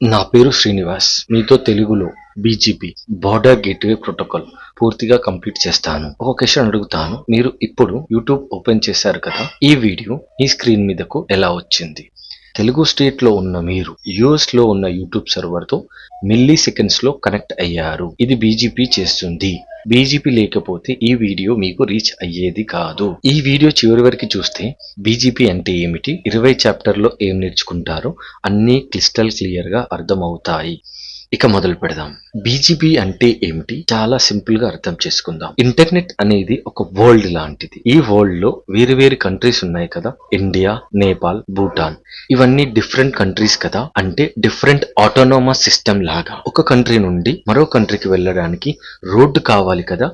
నా పేరు శ్రీనివాస్. మీతో తెలుగులో బీజీపీ బార్డర్ గేట్వే ప్రోటోకాల్ పూర్తిగా కంప్లీట్ చేస్తాను. ఒక క్వశ్చన్ అడుగుతాను. మీరు ఇప్పుడు యూట్యూబ్ ఓపెన్ చేశారు కదా, ఈ వీడియో ఈ స్క్రీన్ మీదకు ఎలా వచ్చింది? తెలుగు స్టేట్ లో ఉన్న మీరు యుఎస్ లో ఉన్న యూట్యూబ్ సర్వర్ తో మిల్లీ సెకండ్స్ లో కనెక్ట్ అయ్యారు. ఇది బీజీపీ చేస్తుంది. బీజీపీ లేకపోతే ఈ వీడియో మీకు రీచ్ అయ్యేది కాదు. ఈ వీడియో చివరి వరకు చూస్తే బీజీపీ అంటే ఏమిటి, 20 చాప్టర్ లో ఏం నేర్చుకుంటారో అన్నీ క్లిస్టల్ క్లియర్ గా అర్థమవుతాయి. ఇక మొదలు పెడదాం. బీజీపీ అంటే ఏమిటి చాలా సింపుల్ గా అర్థం చేసుకుందాం. ఇంటర్నెట్ అనేది ఒక వరల్డ్ లాంటిది. ఈ వరల్డ్ లో వేరు వేరు కంట్రీస్ ఉన్నాయి కదా, ఇండియా, నేపాల్, భూటాన్. ఇవన్నీ డిఫరెంట్ కంట్రీస్ కదా, అంటే డిఫరెంట్ ఆటోనోమస్ సిస్టమ్ లాగా. ఒక కంట్రీ నుండి మరో కంట్రీకి వెళ్ళడానికి రోడ్డు కావాలి కదా,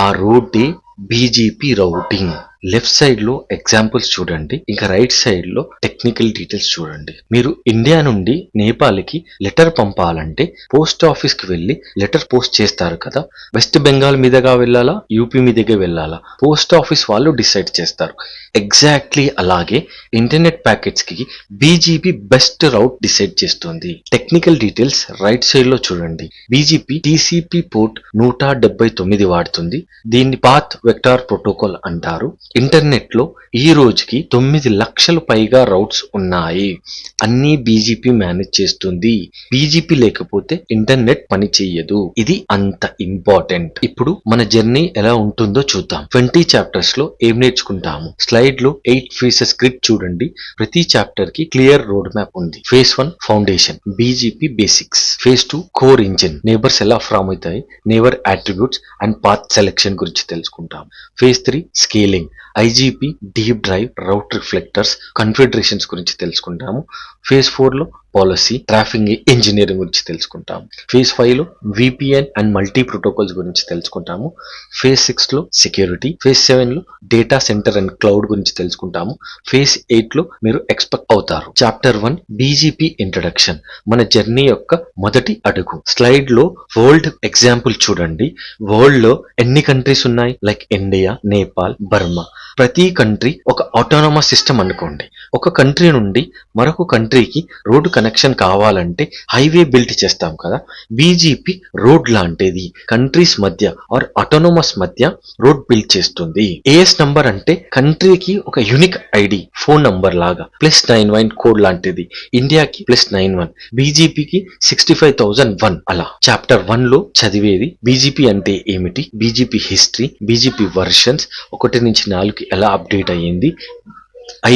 ఆ రోడ్డే బీజీపీ రౌటింగ్. లెఫ్ట్ సైడ్ లో ఎగ్జాంపుల్స్ చూడండి, ఇంకా రైట్ సైడ్ లో టెక్నికల్ డీటెయిల్స్ చూడండి. మీరు ఇండియా నుండి నేపాల్ కి లెటర్ పంపాలంటే పోస్ట్ ఆఫీస్ కి వెళ్ళి లెటర్ పోస్ట్ చేస్తారు కదా, వెస్ట్ బెంగాల్ మీదుగా వెళ్ళాలా, యూపీ మీదుగా వెళ్ళాలా, పోస్ట్ ఆఫీస్ వాళ్ళు డిసైడ్ చేస్తారు. ఎగ్జాక్ట్లీ అలాగే ఇంటర్నెట్ ప్యాకెట్స్ కి బీజీపీ బెస్ట్ రౌట్ డిసైడ్ చేస్తుంది. టెక్నికల్ డీటెయిల్స్ రైట్ సైడ్ లో చూడండి. బీజీపీ టీసీపీ పోర్ట్ 179 వాడుతుంది. దీన్ని పాత్ వెక్టార్ ప్రోటోకాల్ అంటారు. ఇంటర్నెట్ లో ఈ రోజుకి 9 లక్షల పైగా రౌట్స్ ఉన్నాయి. అన్ని బీజీపీ మేనేజ్ చేస్తుంది. బీజీపీ లేకపోతే ఇంటర్నెట్ పని చెయ్యదు. ఇది అంత ఇంపార్టెంట్. ఇప్పుడు మన జర్నీ ఎలా ఉంటుందో చూద్దాం. 20 చాప్టర్స్ లో ఏం నేర్చుకుంటాము? స్లైడ్ లో 8 ఫేసెస్ గ్రిడ్ చూడండి. ప్రతి చాప్టర్ కి క్లియర్ రోడ్ మ్యాప్ ఉంది. Phase 1 foundation, BGP basics. Phase 2 core engine, neighbours ఎలా ఫామ్ అవుతాయి, neighbour attributes and path selection గురించి తెలుసుకుంటాం. Phase 3 scaling, IGP, deep drive, route reflectors, configurations గురించి తెలుసుకుంటాము. ఫేజ్ 4 లో పాలసీ, ట్రాఫిక్ ఇంజనీరింగ్ గురించి తెలుసుకుంటాము. ఫేజ్ 5 లో విపిఎన్ అండ్ మల్టీ ప్రోటోకాల్స్ గురించి తెలుసుకుంటాము. ఫేజ్ 6 లో సెక్యూరిటీ, ఫేజ్ 7 లో డేటా సెంటర్ అండ్ క్లౌడ్ గురించి తెలుసుకుంటాము. ఫేజ్ 8 లో మీరు ఎక్స్పెక్ట్ అవుతారు. చాప్టర్ 1 బీజీపీ ఇంట్రడక్షన్, మన జర్నీ యొక్క మొదటి అడుగు. స్లైడ్ లో వరల్డ్ ఎగ్జాంపుల్ చూడండి. వరల్డ్ లో ఎన్ని కంట్రీస్ ఉన్నాయి? Like India, Nepal, Burma. ప్రతి కంట్రీ ఒక ఆటోనమస్ సిస్టమ్ అనుకోండి. ఒక కంట్రీ నుండి మరొక కంట్రీకి రోడ్డు కనెక్షన్ కావాలంటే హైవే బిల్ట్ చేస్తాం కదా, బీజీపీ రోడ్ లాంటిది. కంట్రీస్ మధ్య ఆర్ ఆటోనమస్ మధ్య రోడ్ బిల్డ్ చేస్తుంది. ఏఎస్ నంబర్ అంటే కంట్రీకి ఒక యూనిక్ ఐడి, ఫోన్ నంబర్ లాగా. +91 కోడ్ లాంటిది. ఇండియాకి +91, బీజీపీకి 65,001 అలా. చాప్టర్ 1 లో చదివేది బీజీపీ అంటే ఏమిటి, బీజీపీ హిస్టరీ, బీజీపీ వర్షన్స్ 1 నుంచి 4 ఎలా అప్డేట్ అయ్యింది,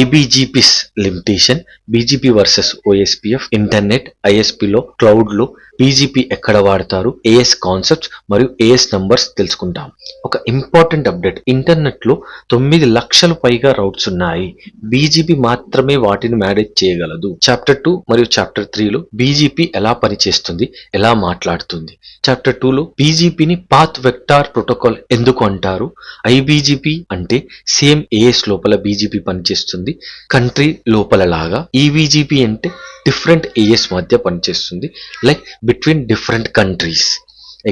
IBGP's limitation, BGP versus OSPF, internet, ఐఎస్పీలో, క్లౌడ్లో బీజీపీ ఎక్కడ వాడతారు, ఏఎస్ కాన్సెప్ట్స్ మరియు ఏఎస్ నంబర్స్ తెలుసుకుంటాం. ఒక ఇంపార్టెంట్ అప్డేట్, ఇంటర్నెట్ లో 9 లక్షల పైగా రౌట్స్ ఉన్నాయి. బీజీపీ మాత్రమే వాటిని మేనేజ్ చేయగలదు. చాప్టర్ 2 మరియు చాప్టర్ 3 లో బీజీపీ ఎలా పనిచేస్తుంది, ఎలా మాట్లాడుతుంది. చాప్టర్ 2 లో బీజీపీని పాత్ వెక్టార్ ప్రోటోకాల్ ఎందుకు అంటారు, ఐబీజీపీ అంటే సేమ్ ఏఎస్ లోపల బీజీపీ పనిచేస్తుంది కంట్రీ లోపల లాగా. ఈబీజీపీ అంటే డిఫరెంట్ ఏఎస్ మధ్య పనిచేస్తుంది, like between different countries.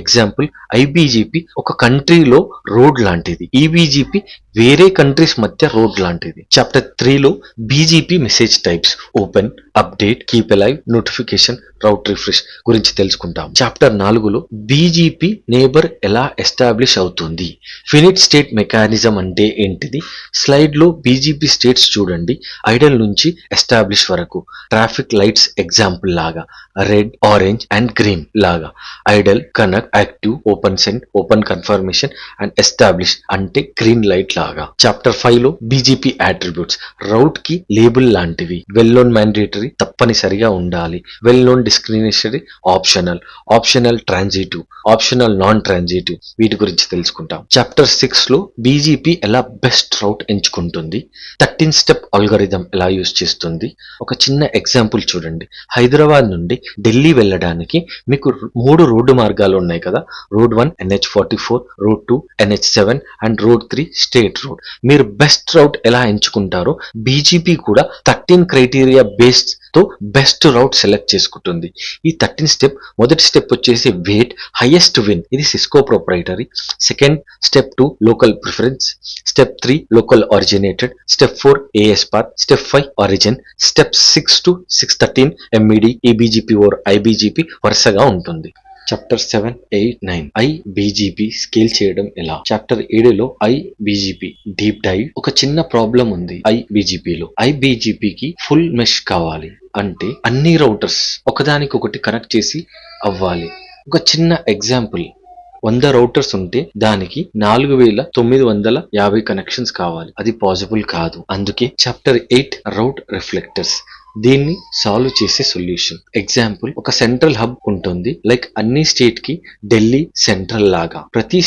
Example, IBGP ఒక కంట్రీలో రోడ్ లాంటిది, ఈబీజీపీ వేరే కంట్రీస్ మధ్య రోడ్ లాంటిది. చాప్టర్ 3 లో BGP message types, open, update, keep alive, notification, route refresh గురించి తెలుసుకుంటాం. చాప్టర్ 4 లో బీజీపీ నేబర్ ఎలా ఎస్టాబ్లిష్ అవుతుంది, ఫినిట్ స్టేట్ మెకానిజం అంటే ఏంటిది. స్లైడ్ లో బీజీపీ స్టేట్స్ చూడండి, ఐడల్ నుంచి ఎస్టాబ్లిష్ వరకు. ట్రాఫిక్ లైట్స్ ఎగ్జాంపుల్ లాగా, రెడ్, ఆరెంజ్ అండ్ గ్రీన్ లాగా. Idle, connect, active, open send, open confirmation and establish అంటే గ్రీన్ లైట్ లాగా. చాప్టర్ 5 లో బీజీపీ అట్రిబ్యూట్స్, రౌట్ కి లేబుల్ లాంటివి. వెల్ నోన్ మ్యాండేటరీ, తప్పనిసరిగా ఉండాలి. Well known discriminatory, optional, optional transitive, optional non transitive, వీటి గురించి తెలుసుకుంటాం. చాప్టర్ 6 లో బీజీపీ ఎలా బెస్ట్ రౌట్ ఎంచుకుంటుంది, 13 స్టెప్ అల్గోరిథం ఎలా యూజ్ చేస్తుంది. ఒక చిన్న ఎగ్జాంపుల్ చూడండి. హైదరాబాద్ నుండి ఢిల్లీ వెళ్ళడానికి మీకు 3 రోడ్డు మార్గాలు ఉన్నాయి కదా, road 1 NH44, road 2 NH7 and road 3 state road. మీరు బెస్ట్ రౌట్ ఎలా ఎంచుకుంటారో బీజీపీ కూడా 13 క్రైటీరియా బేస్డ్ తో బెస్ట్ రౌట్ సెలెక్ట్ చేసుకుంటుంది. ఈ 13 స్టెప్, మొదటి స్టెప్ వచ్చేసి వెయిట్ హైయెస్ట్ విన్, ఇది Cisco proprietary. Second step 2 local preference, step 3 local originated, step 4 AS path, step 5 origin, step 6 to 613 MED, eBGP or iBGP వరుసగా ఉంటుంది. Chapter 7, 8, 9 ఐబీజీపీ scale చేయడం ఎలా. చాప్టర్ 7లో ఐబీజీపీ డీప్ డైవ్. ఒక చిన్న ప్రాబ్లం ఉంది ఐబీజీపీలో. ఐబీజీపీకి ఫుల్ మెష్ కావాలి అంటే అన్ని రౌటర్స్ ఒకదానికొకటి కనెక్ట్ చేసి అవ్వాలి. ఒక చిన్న ఎగ్జాంపుల్, 100 రౌటర్స్ ఉంటే దానికి 4950 కనెక్షన్స్ కావాలి. అది పాసిబుల్ కాదు. అందుకే చాప్టర్ 8 రౌట్ రిఫ్లెక్టర్స్. దీన్ని సాల్వ్ చేసే సొల్యూషన్. ఎగ్జాంపుల్, ఒక సెంట్రల్ హబ్ ఉంటుంది. లైక్ అన్ని స్టేట్ కి ఢిల్లీ సెంట్రల్ లాగా. ప్రతి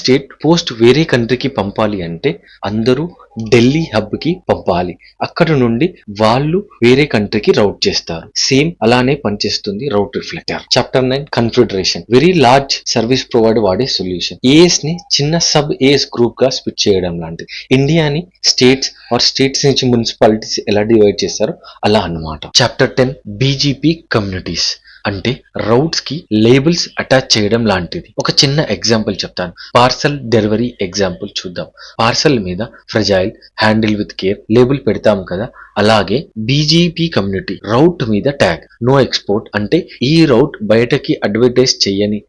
స్టేట్ పోస్ట్ వేరే కంట్రీకి పంపాలి అంటే అందరూ ఢిల్లీ హబ్ కి పంపాలి. అక్కడ నుండి వాళ్ళు వేరే కంట్రీకి రౌట్ చేస్తారు. సేమ్ అలానే పనిచేస్తుంది route reflector. Chapter 9 confederation. Very large service provider వాడే సొల్యూషన్. ఏఎస్ ని చిన్న సబ్ ఏఎస్ గ్రూప్ గా స్ప్లిట్ చేయడం లాంటిది. ఇండియాని స్టేట్స్ నుంచి మున్సిపాలిటీస్ ఎలా డివైడ్ చేస్తారో అలా అన్నమాట. చాప్టర్ 10 బీజీపీ కమ్యూనిటీస్ అంటే రౌట్స్ కి లేబుల్స్ అటాచ్ చేయడం లాంటిది. ఒక చిన్న ఎగ్జాంపుల్ చెప్తాను. పార్సల్ డెలివరీ ఎగ్జాంపుల్ చూద్దాం. పార్సల్ మీద fragile, handle with care label పెడతాం కదా, అలాగే బీజీపీ కమ్యూనిటీ రౌట్ మీద ట్యాగ్ నో ఎక్స్పోర్ట్ అంటే ఈ రౌట్ బయటకి అడ్వర్టైజ్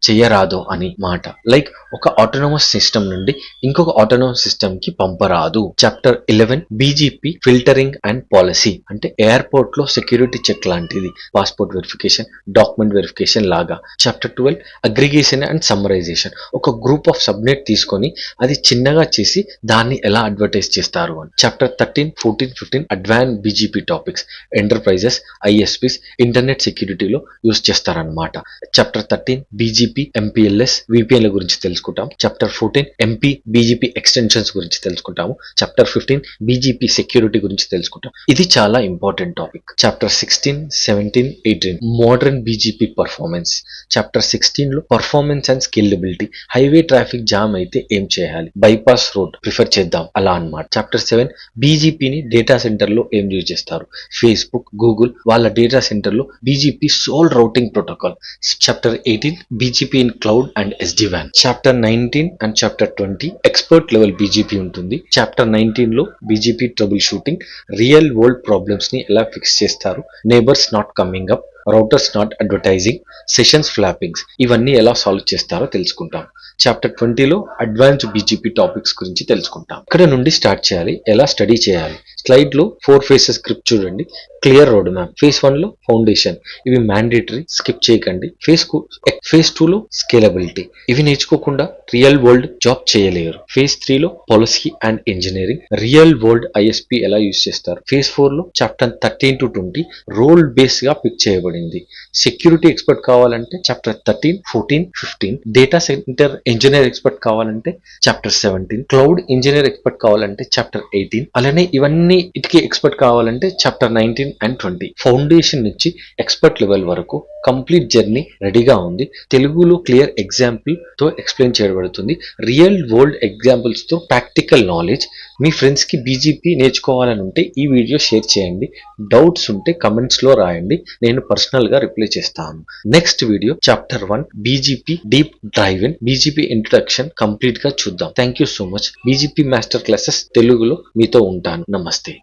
చెయ్యరాదు అని మాట. లైక్ ఒక ఆటోనమస్ సిస్టమ్ నుండి ఇంకొక ఆటోనమస్ సిస్టమ్ కి పంపరాదు. Chapter 11 BGP filtering and policy అంటే ఎయిర్పోర్ట్ లో సెక్యూరిటీ చెక్ లాంటిది. పాస్పోర్ట్ వెరిఫికేషన్, డాక్యుమెంట్ వెరిఫికేషన్ లాగా. Chapter 12 aggregation and summarization. ఒక గ్రూప్ ఆఫ్ సబ్నెట్ తీసుకొని అది చిన్నగా చేసి దాన్ని ఎలా అడ్వర్టైజ్ చేస్తారు అని. Chapter 13, 14, 15 advance BGP topics. Enterprises, ISPs internet సెక్యూరిటీలో యూస్ చేస్తారనమాట. చాప్టర్ 13 బీజీపీ ఎంపీఎల్ఎస్ విపిఎన్ల గురించి తెలుసుకుంటాం. చాప్టర్ 14 ఎంపీ బీజీపీ ఎక్స్టెన్షన్స్ గురించి తెలుసుకుంటాము. చాప్టర్ 15 బీజీపీ సెక్యూరిటీ గురించి తెలుసుకుంటాం. ఇది చాలా important topic. Chapter 16, 17, 18 modern BGP performance. Chapter 16 లో performance and scalability. Highway traffic jam అయితే ఏం చేయాలి, బైపాస్ రోడ్ ప్రిఫర్ చేద్దాం అలా అన్నమాట. చాప్టర్ 7 బీజీపీని డేటా సెంటర్ లో ఏం యూజ్ చేస్తారు. ఫేస్బుక్, గూగుల్ వాళ్ళ డేటా సెంటర్ లో BGP sole routing protocol. Chapter 18 BGP in cloud and SD-WAN. Chapter 19 and chapter 20 expert level BGP ఉంటుంది. చాప్టర్ 19 లో BGP troubleshooting, real world problems ని ఎలా fix చేస్తారు, neighbours not coming up, routers not advertising, sessions flappings ఇవన్నీ ఎలా solve చేస్తారో తెలుసుకుంటాం. Chapter 20లో అడ్వాన్స్డ్ బీజీపీ టాపిక్స్ గురించి తెలుసుకుంటాం. ఇక్కడ నుండి స్టార్ట్ చేయాలి, ఎలా స్టడీ చేయాలి. స్లైడ్ లో 4 ఫేసెస్ స్క్రిప్ట్ చూడండి. Clear road map. ఫేజ్ 1 లో ఫౌండేషన్, ఇవి మ్యాండేటరీ, స్కిప్ చేయకండి. ఫేజ్ 2 లో స్కేలబిలిటీ, ఇవి నేర్చుకోకుండా రియల్ వరల్డ్ జాబ్ చేయలేరు. ఫేజ్ 3 లో policy and engineering, real world ISP ఎలా యూజ్ చేస్తారు. ఫేజ్ 4 లో చాప్టర్ 13 to 20 రోల్ బేస్ గా పిక్ చేయబడింది. సెక్యూరిటీ ఎక్స్పర్ట్ కావాలంటే chapter 13, 14, 15. Data centre engineer expert కావాలంటే చాప్టర్ 17. క్లౌడ్ ఇంజనీర్ ఎక్స్పర్ట్ కావాలంటే చాప్టర్ 18. అలానే ఇవన్నీ ఇటుకి ఎక్స్పర్ట్ కావాలంటే చాప్టర్ 19 and 20. ఫౌండేషన్ నుంచి ఎక్స్పర్ట్ లెవెల్ వరకు కంప్లీట్ జర్నీ రెడీగా ఉంది. తెలుగులో క్లియర్ ఎగ్జాంపుల్ తో ఎక్స్ప్లెయిన్ చేయబడుతుంది. రియల్ వరల్డ్ ఎగ్జాంపుల్స్ తో ప్రాక్టికల్ నాలెడ్జ్. మీ ఫ్రెండ్స్ కి బీజీపీ నేర్చుకోవాలని ఉంటే ఈ వీడియో షేర్ చేయండి. డౌట్స్ ఉంటే కమెంట్స్ లో రాయండి, నేను పర్సనల్ గా రిప్లై చేస్తాను. Next video chapter 1 BGP deep drive in, BGP introduction complete గా చూద్దాం. Thank you so much. BGP master classes తెలుగులో మీతో ఉంటాను. నమస్తే.